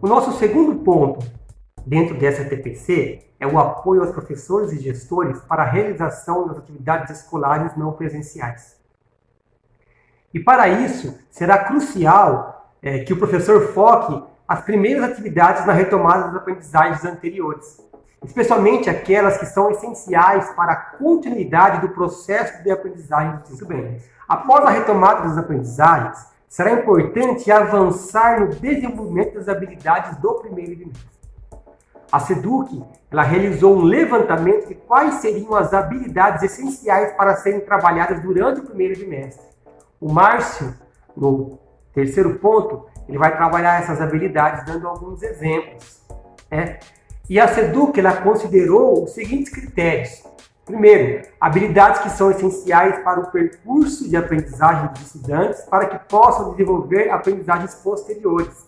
O nosso segundo ponto dentro dessa TPC é o apoio aos professores e gestores para a realização das atividades escolares não presenciais. E para isso, será crucial que o professor foque as primeiras atividades na retomada das aprendizagens anteriores, especialmente aquelas que são essenciais para a continuidade do processo de aprendizagem dos estudantes. Após a retomada das aprendizagens, será importante avançar no desenvolvimento das habilidades do primeiro bimestre. A SEDUC ela realizou um levantamento de quais seriam as habilidades essenciais para serem trabalhadas durante o primeiro bimestre. O Márcio, no terceiro ponto, ele vai trabalhar essas habilidades dando alguns exemplos. E a SEDUC ela considerou os seguintes critérios. Primeiro, habilidades que são essenciais para o percurso de aprendizagem dos estudantes para que possam desenvolver aprendizagens posteriores.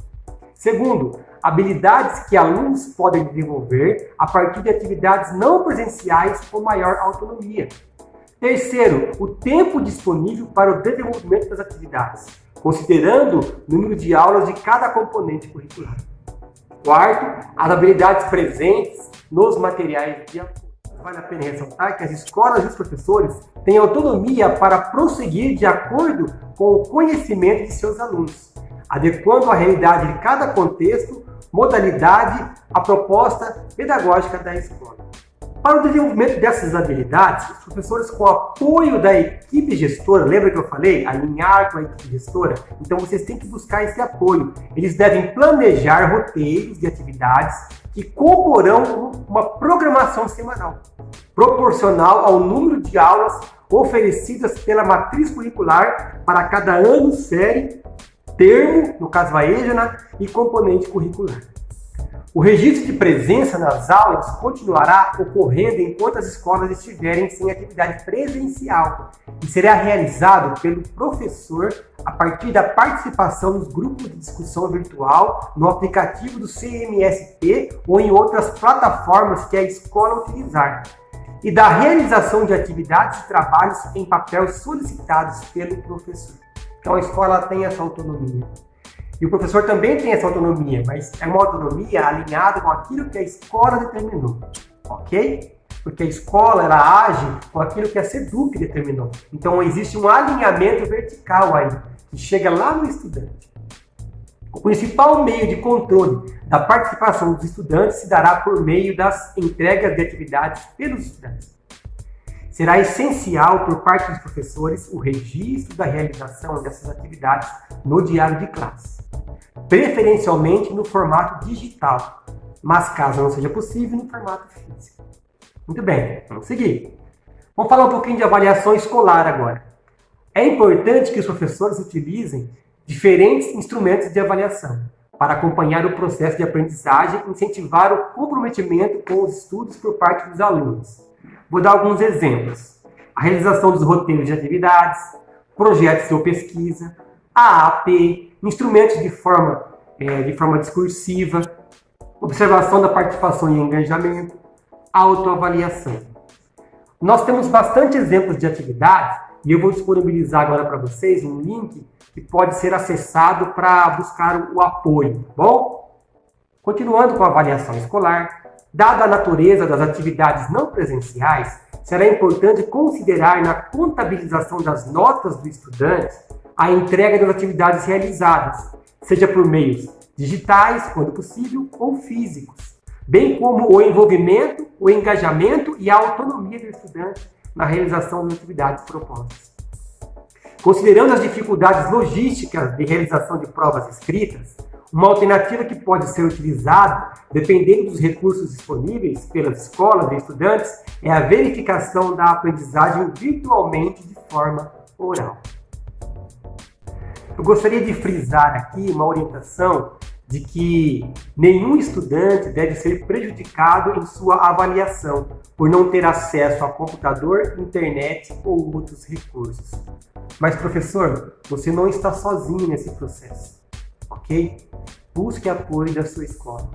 Segundo, habilidades que alunos podem desenvolver a partir de atividades não presenciais com maior autonomia. Terceiro, o tempo disponível para o desenvolvimento das atividades, considerando o número de aulas de cada componente curricular. Quarto, as habilidades presentes nos materiais de apoio. Vale a pena ressaltar que as escolas e os professores têm autonomia para prosseguir de acordo com o conhecimento de seus alunos, adequando a realidade de cada contexto, modalidade, a proposta pedagógica da escola. Para o desenvolvimento dessas habilidades, os professores, com o apoio da equipe gestora, lembra que eu falei? Alinhar com a equipe gestora? Então vocês têm que buscar esse apoio. Eles devem planejar roteiros de atividades que comporão uma programação semanal, proporcional ao número de aulas oferecidas pela matriz curricular para cada ano, série, termo, no caso a EJA, e componente curricular. O registro de presença nas aulas continuará ocorrendo enquanto as escolas estiverem sem atividade presencial e será realizado pelo professor a partir da participação nos grupos de discussão virtual, no aplicativo do CMSP ou em outras plataformas que a escola utilizar, e da realização de atividades e trabalhos em papel solicitados pelo professor. Então a escola tem essa autonomia. E o professor também tem essa autonomia, mas é uma autonomia alinhada com aquilo que a escola determinou, ok? Porque a escola ela age com aquilo que a SEDUC determinou. Então existe um alinhamento vertical aí, que chega lá no estudante. O principal meio de controle da participação dos estudantes se dará por meio das entregas de atividades pelos estudantes. Será essencial por parte dos professores o registro da realização dessas atividades no diário de classe, preferencialmente no formato digital, mas caso não seja possível, no formato físico. Muito bem, vamos seguir. Vamos falar um pouquinho de avaliação escolar agora. É importante que os professores utilizem diferentes instrumentos de avaliação para acompanhar o processo de aprendizagem e incentivar o comprometimento com os estudos por parte dos alunos. Vou dar alguns exemplos. A realização dos roteiros de atividades, projetos de pesquisa, AAP, instrumentos de forma discursiva, observação da participação e engajamento, autoavaliação. Nós temos bastante exemplos de atividades e eu vou disponibilizar agora para vocês um link que pode ser acessado para buscar o apoio, tá bom? Continuando com a avaliação escolar, dada a natureza das atividades não presenciais, será importante considerar na contabilização das notas do estudante a entrega das atividades realizadas, seja por meios digitais, quando possível, ou físicos, bem como o envolvimento, o engajamento e a autonomia do estudante na realização das atividades propostas. Considerando as dificuldades logísticas de realização de provas escritas, uma alternativa que pode ser utilizada, dependendo dos recursos disponíveis pelas escolas e estudantes, é a verificação da aprendizagem virtualmente de forma oral. Eu gostaria de frisar aqui uma orientação de que nenhum estudante deve ser prejudicado em sua avaliação por não ter acesso a computador, internet ou outros recursos. Mas, professor, você não está sozinho nesse processo, ok? Busque apoio da sua escola,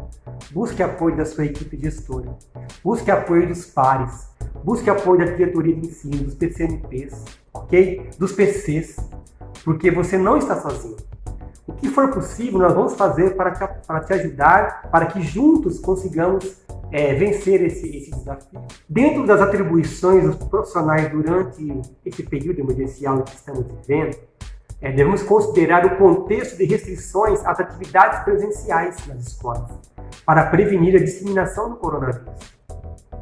busque apoio da sua equipe gestora, busque apoio dos pares, busque apoio da diretoria de ensino, dos PCNPs, ok? Dos PCs, porque você não está sozinho. O que for possível, nós vamos fazer para te ajudar, para que juntos consigamos vencer esse desafio. Dentro das atribuições dos profissionais durante esse período emergencial que estamos vivendo, devemos considerar o contexto de restrições às atividades presenciais nas escolas, para prevenir a disseminação do coronavírus.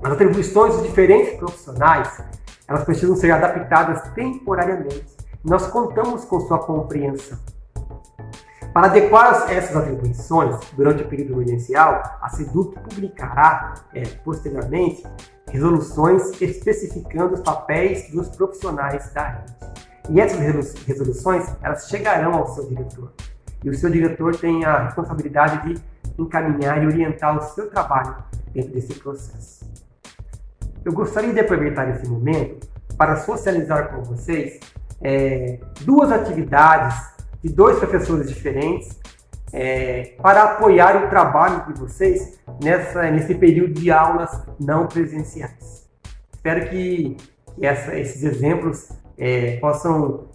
As atribuições dos diferentes profissionais, elas precisam ser adaptadas temporariamente. Nós contamos com sua compreensão. Para adequar essas atribuições durante o período emergencial, a SEDUC publicará, posteriormente, resoluções especificando os papéis dos profissionais da rede. E essas resoluções, elas chegarão ao seu diretor. E o seu diretor tem a responsabilidade de encaminhar e orientar o seu trabalho dentro desse processo. Eu gostaria de aproveitar esse momento para socializar com vocês duas atividades de dois professores diferentes para apoiar o trabalho de vocês nesse período de aulas não presenciais. Espero que esses exemplos possam,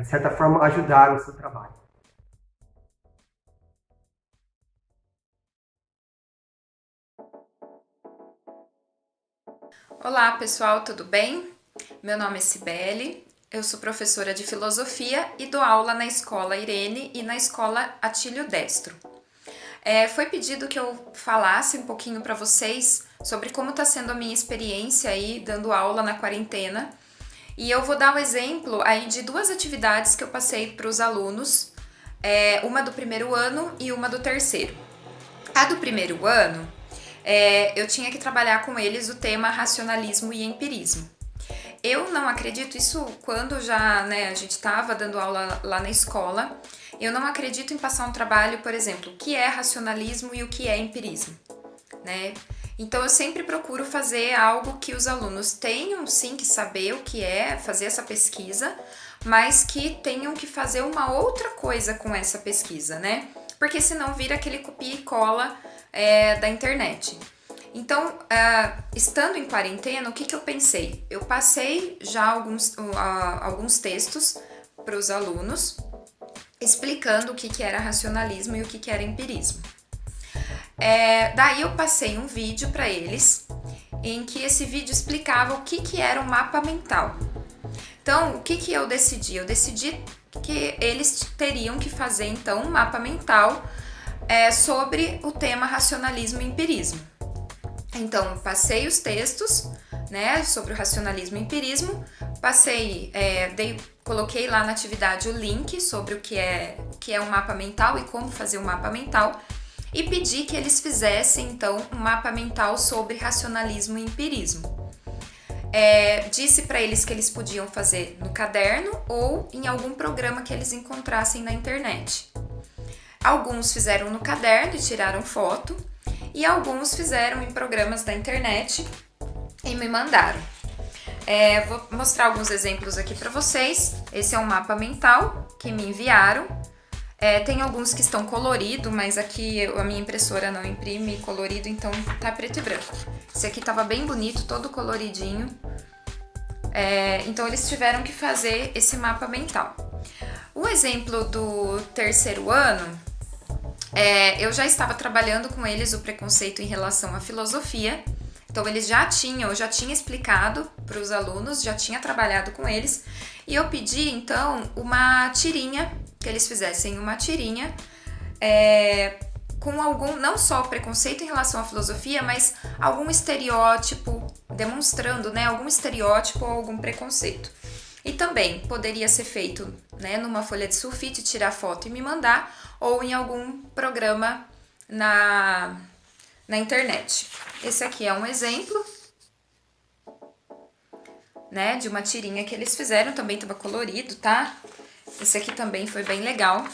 de certa forma, ajudar o seu trabalho. Olá pessoal, tudo bem? Meu nome é Cibele, eu sou professora de filosofia e dou aula na Escola Irene e na Escola Atílio Destro. Foi pedido que eu falasse um pouquinho para vocês sobre como está sendo a minha experiência aí dando aula na quarentena. E eu vou dar um exemplo aí de duas atividades que eu passei para os alunos, uma do primeiro ano e uma do terceiro. A do primeiro ano, eu tinha que trabalhar com eles o tema racionalismo e empirismo. Eu não acredito, isso quando já a gente estava dando aula lá na escola, eu não acredito em passar um trabalho, por exemplo, o que é racionalismo e o que é empirismo, né? Então eu sempre procuro fazer algo que os alunos tenham sim que saber o que é, fazer essa pesquisa, mas que tenham que fazer uma outra coisa com essa pesquisa, né? Porque senão vira aquele copia e cola da internet. Então, estando em quarentena, o que eu pensei? Eu passei já alguns textos para os alunos, explicando o que era racionalismo e o que era empirismo. Daí eu passei um vídeo para eles, em que esse vídeo explicava o que era um mapa mental. Então, o que eu decidi? Eu decidi que eles teriam que fazer, então, um mapa mental sobre o tema racionalismo e empirismo. Então, passei os textos, né, sobre o racionalismo e empirismo, coloquei lá na atividade o link sobre o que é um mapa mental e como fazer um mapa mental, e pedi que eles fizessem, então, um mapa mental sobre racionalismo e empirismo. Disse para eles que eles podiam fazer no caderno ou em algum programa que eles encontrassem na internet. Alguns fizeram no caderno e tiraram foto, e alguns fizeram em programas da internet e me mandaram. Vou mostrar alguns exemplos aqui para vocês. Esse é um mapa mental que me enviaram. Tem alguns que estão coloridos, mas aqui a minha impressora não imprime colorido, então tá preto e branco. Esse aqui tava bem bonito, todo coloridinho. Então eles tiveram que fazer esse mapa mental. O exemplo do terceiro ano, eu já estava trabalhando com eles o preconceito em relação à filosofia. Então eu já tinha explicado para os alunos, já tinha trabalhado com eles, e eu pedi então uma tirinha, que eles fizessem uma tirinha com não só preconceito em relação à filosofia, mas algum estereótipo, demonstrando, né, algum estereótipo ou algum preconceito. E também poderia ser feito, né, numa folha de sulfite, tirar foto e me mandar, ou em algum programa na internet. Esse aqui é um exemplo, né, de uma tirinha que eles fizeram, também estava colorido, tá? Esse aqui também foi bem legal.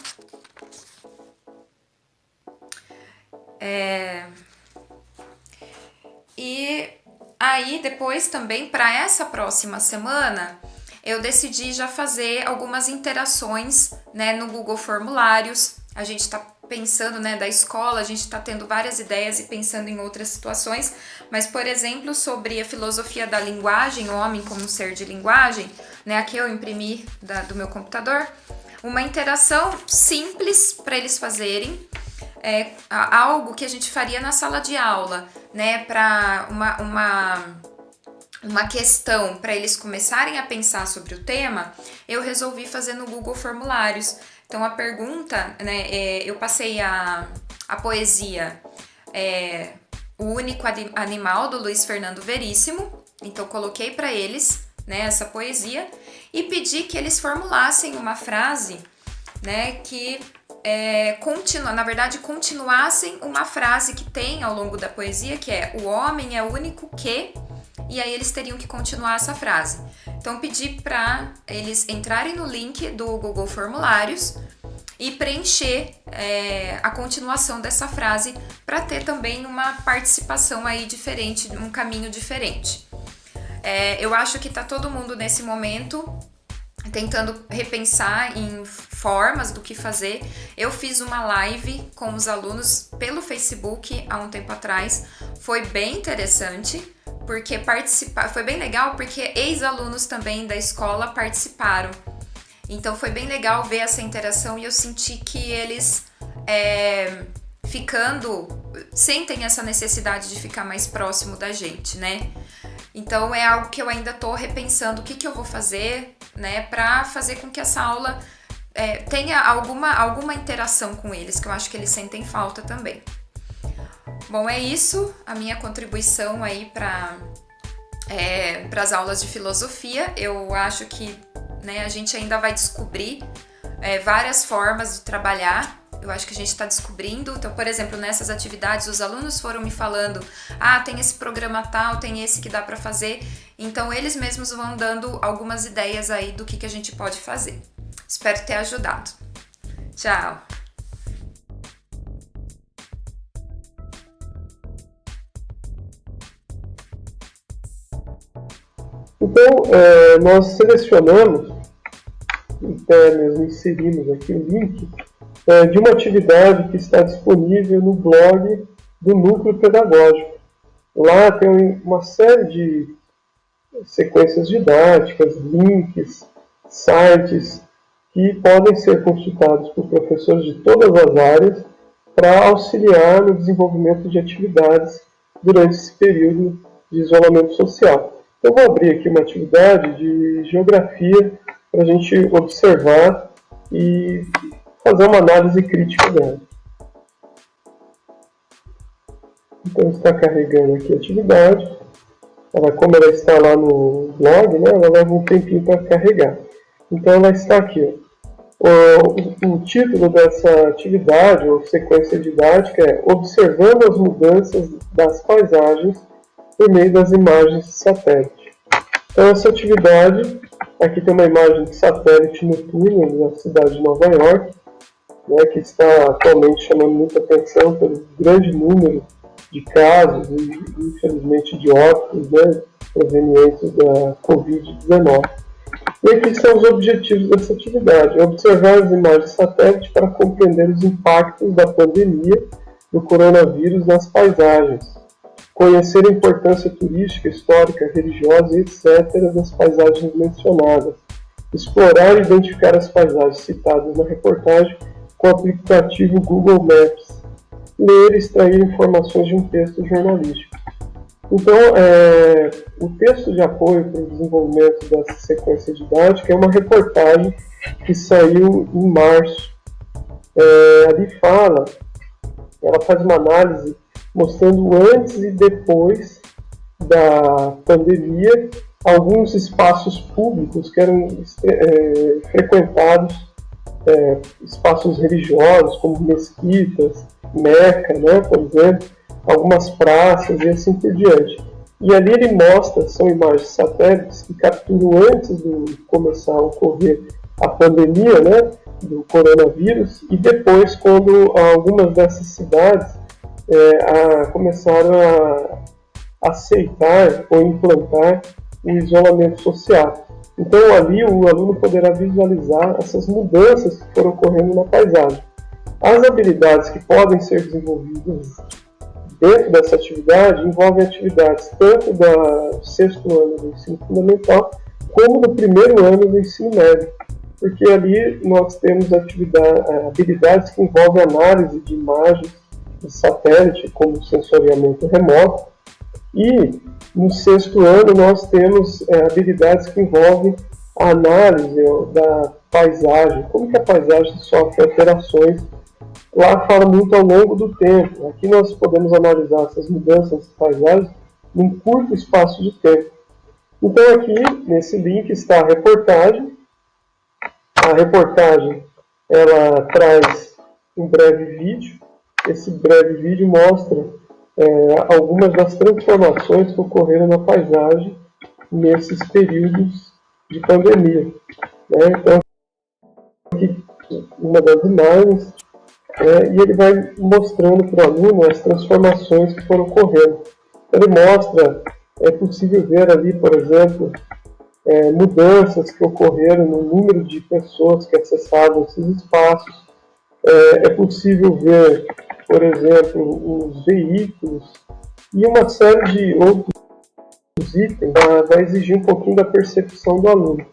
E aí depois também, para essa próxima semana, eu decidi já fazer algumas interações, né, no Google Formulários. A gente está pensando, né, da escola, a gente está tendo várias ideias e pensando em outras situações, mas, por exemplo, sobre a filosofia da linguagem, o homem como ser de linguagem, né, aqui eu imprimi do meu computador, uma interação simples para eles fazerem, algo que a gente faria na sala de aula, né, para uma questão para eles começarem a pensar sobre o tema, eu resolvi fazer no Google Formulários. Então a pergunta, né, eu passei a poesia O Único Animal, do Luiz Fernando Veríssimo, então coloquei para eles, né, essa poesia e pedi que eles formulassem uma frase, né, que continuassem uma frase que tem ao longo da poesia, que é: o homem é o único que... E aí eles teriam que continuar essa frase. Então pedi para eles entrarem no link do Google Formulários e preencher a continuação dessa frase para ter também uma participação aí diferente, um caminho diferente. Eu acho que tá todo mundo nesse momento tentando repensar em formas do que fazer. Eu fiz uma live com os alunos pelo Facebook há um tempo atrás, foi bem interessante, porque foi bem legal porque ex-alunos também da escola participaram. Então foi bem legal ver essa interação e eu senti que eles sentem essa necessidade de ficar mais próximo da gente, né? Então é algo que eu ainda tô repensando o que eu vou fazer, né, para fazer com que essa aula tenha alguma interação com eles, que eu acho que eles sentem falta também. Bom, é isso, a minha contribuição aí para as aulas de filosofia. Eu acho que, né, a gente ainda vai descobrir várias formas de trabalhar. Eu acho que a gente está descobrindo. Então, por exemplo, nessas atividades, os alunos foram me falando: tem esse programa tal, tem esse que dá para fazer. Então, eles mesmos vão dando algumas ideias aí do que a gente pode fazer. Espero ter ajudado. Tchau! Então, nós selecionamos, até mesmo inserimos aqui o link, de uma atividade que está disponível no blog do Núcleo Pedagógico. Lá tem uma série de sequências didáticas, links, sites que podem ser consultados por professores de todas as áreas para auxiliar no desenvolvimento de atividades durante esse período de isolamento social. Eu vou abrir aqui uma atividade de geografia para a gente observar e fazer uma análise crítica dela. Então está carregando aqui a atividade. Como ela está lá no blog, né, ela leva um tempinho para carregar. Então ela está aqui. O título dessa atividade, ou sequência didática, é Observando as mudanças das paisagens por meio das imagens de satélite. Então essa atividade, aqui tem uma imagem de satélite noturno da cidade de Nova York, né, que está atualmente chamando muita atenção pelo grande número de casos e, infelizmente, de óbitos, né, provenientes da Covid-19. E aqui são os objetivos dessa atividade: observar as imagens de satélite para compreender os impactos da pandemia do coronavírus nas paisagens, conhecer a importância turística, histórica, religiosa e etc. das paisagens mencionadas, explorar e identificar as paisagens citadas na reportagem com o aplicativo Google Maps, ler e extrair informações de um texto jornalístico. Então, o texto de apoio para o desenvolvimento dessa sequência didática é uma reportagem que saiu em março. Ali ela faz uma análise mostrando antes e depois da pandemia alguns espaços públicos que eram frequentados, espaços religiosos como mesquitas, Meca, né, por exemplo, algumas praças e assim por diante. E ali ele mostra, são imagens satélites que capturam antes de começar a ocorrer a pandemia, né, do coronavírus, e depois quando algumas dessas cidades começaram a aceitar ou implantar o isolamento social. Então ali o aluno poderá visualizar essas mudanças que foram ocorrendo na paisagem. As habilidades que podem ser desenvolvidas dentro dessa atividade envolvem atividades tanto do sexto ano do ensino fundamental como do primeiro ano do ensino médio. porque ali nós temos habilidades que envolvem análise de imagens de satélite, como sensoriamento remoto, e no 6º ano nós temos habilidades que envolvem a análise da paisagem, como que a paisagem sofre alterações. Lá fala muito ao longo do tempo. Aqui nós podemos analisar essas mudanças de paisagem num curto espaço de tempo. Então aqui, nesse link, está a reportagem. A reportagem, ela traz um breve vídeo. Esse breve vídeo mostra algumas das transformações que ocorreram na paisagem nesses períodos de pandemia. Então, aqui uma das imagens, e ele vai mostrando para o aluno as transformações que foram ocorrendo. Ele mostra, é possível ver ali, por exemplo, mudanças que ocorreram no número de pessoas que acessavam esses espaços. É possível ver, por exemplo, os veículos e uma série de outros itens. Vai exigir um pouquinho da percepção do aluno.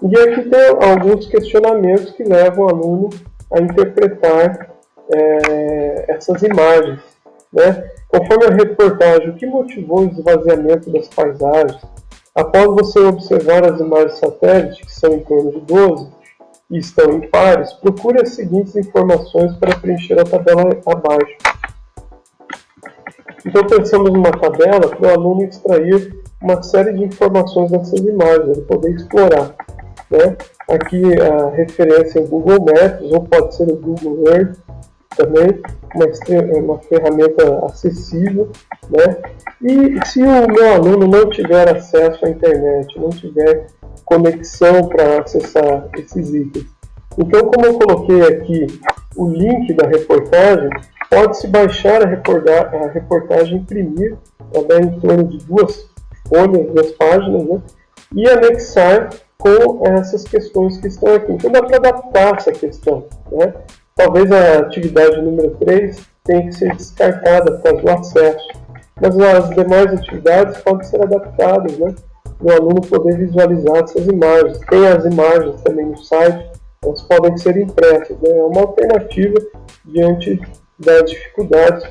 E aqui tem alguns questionamentos que levam o aluno a interpretar essas imagens. Conforme a reportagem, o que motivou o esvaziamento das paisagens? Após você observar as imagens de satélite, que são em torno de 12, e estão em pares, procure as seguintes informações para preencher a tabela abaixo. Então pensamos numa tabela para o aluno extrair uma série de informações dessas imagens, ele poder explorar. Aqui a referência é o Google Maps, ou pode ser o Google Earth também, uma ferramenta acessível. E se o meu aluno não tiver acesso à internet, não tiver conexão para acessar esses itens, então, como eu coloquei aqui o link da reportagem, pode-se baixar a reportagem, imprimir, ela dá em torno de 2 folhas, 2 páginas, e anexar com essas questões que estão aqui. Então dá para adaptar essa questão. Talvez a atividade número 3 tenha que ser descartada por causa do acesso, mas as demais atividades podem ser adaptadas, para o aluno poder visualizar essas imagens. Tem as imagens também no site, elas podem ser impressas. É uma alternativa diante das dificuldades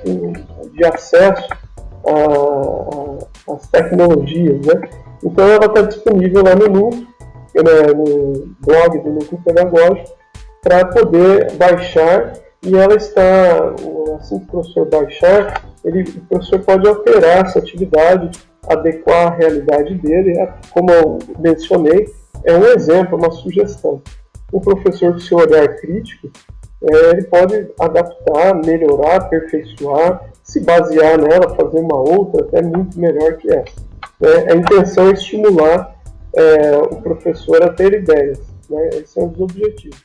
de acesso às tecnologias. Então ela está disponível lá no blog do Núcleo Pedagógico, para poder baixar, e ela está, assim que o professor baixar, o professor pode alterar essa atividade, adequar a realidade dele. Como eu mencionei, é um exemplo, uma sugestão. O professor, com seu olhar crítico, ele pode adaptar, melhorar, aperfeiçoar, se basear nela, fazer uma outra até muito melhor que essa. A intenção é estimular o professor a ter ideias. Esse é um dos objetivos.